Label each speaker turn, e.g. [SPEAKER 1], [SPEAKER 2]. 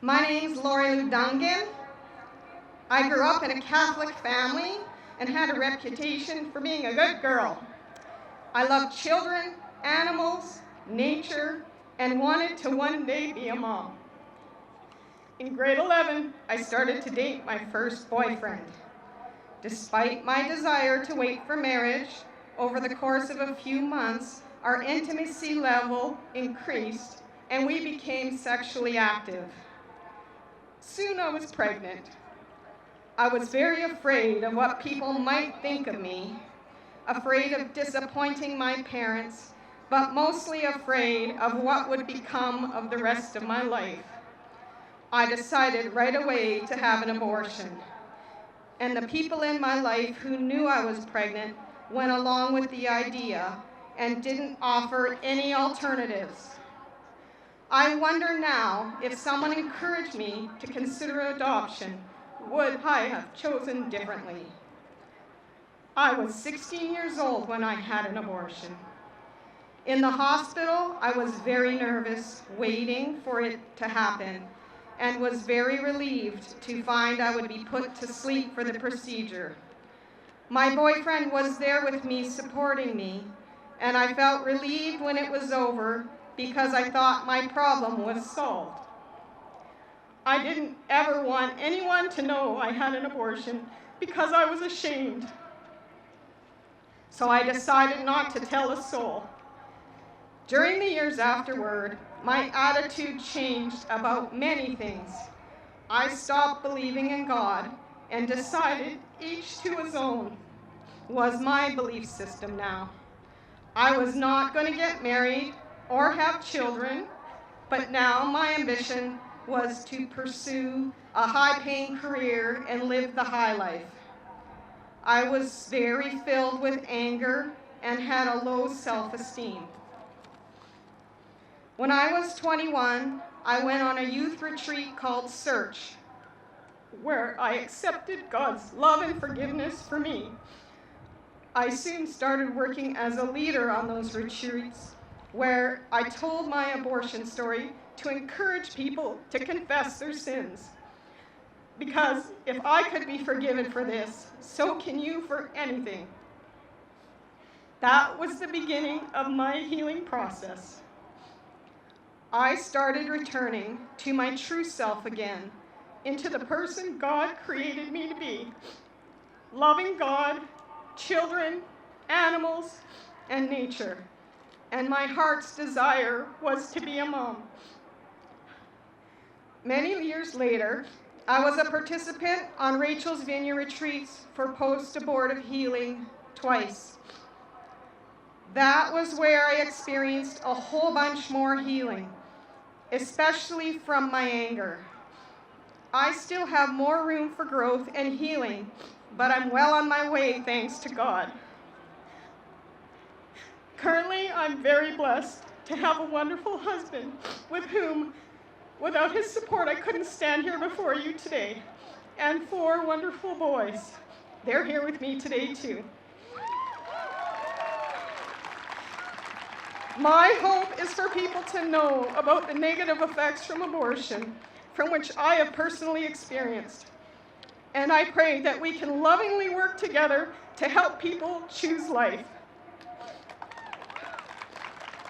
[SPEAKER 1] My name's Lori Dungan. I grew up in a Catholic family and had a reputation for being a good girl. I loved children, animals, nature, and wanted to one day be a mom. In grade 11, I started to date my first boyfriend. Despite my desire to wait for marriage, over the course of a few months, our intimacy level increased and we became sexually active. Soon I was pregnant. I was very afraid of what people might think of me, afraid of disappointing my parents, but mostly afraid of what would become of the rest of my life. I decided right away to have an abortion. And the people in my life who knew I was pregnant went along with the idea and didn't offer any alternatives. I wonder now if someone encouraged me to consider adoption, would I have chosen differently? I was 16 years old when I had an abortion. In the hospital, I was very nervous, waiting for it to happen, and was very relieved to find I would be put to sleep for the procedure. My boyfriend was there with me, supporting me, and I felt relieved when it was over because I thought my problem was solved. I didn't ever want anyone to know I had an abortion because I was ashamed. So I decided not to tell a soul. During the years afterward, my attitude changed about many things. I stopped believing in God and decided each to his own was my belief system now. I was not going to get married or have children, but now my ambition was to pursue a high-paying career and live the high life. I was very filled with anger and had a low self-esteem. When I was 21, I went on a youth retreat called Search, where I accepted God's love and forgiveness for me. I soon started working as a leader on those retreats, where I told my abortion story to encourage people to confess their sins. Because if I could be forgiven for this, so can you for anything. That was the beginning of my healing process. I started returning to my true self again, into the person God created me to be, loving God, children, animals, and nature. And my heart's desire was to be a mom. Many years later, I was a participant on Rachel's Vineyard retreats for post-abortive healing twice. That was where I experienced a whole bunch more healing, especially from my anger. I still have more room for growth and healing, but I'm well on my way thanks to God. Currently, I'm very blessed to have a wonderful husband with whom, without his support, I couldn't stand here before you today, and 4 wonderful boys. They're here with me today, too. My hope is for people to know about the negative effects from abortion, from which I have personally experienced. And I pray that we can lovingly work together to help people choose life.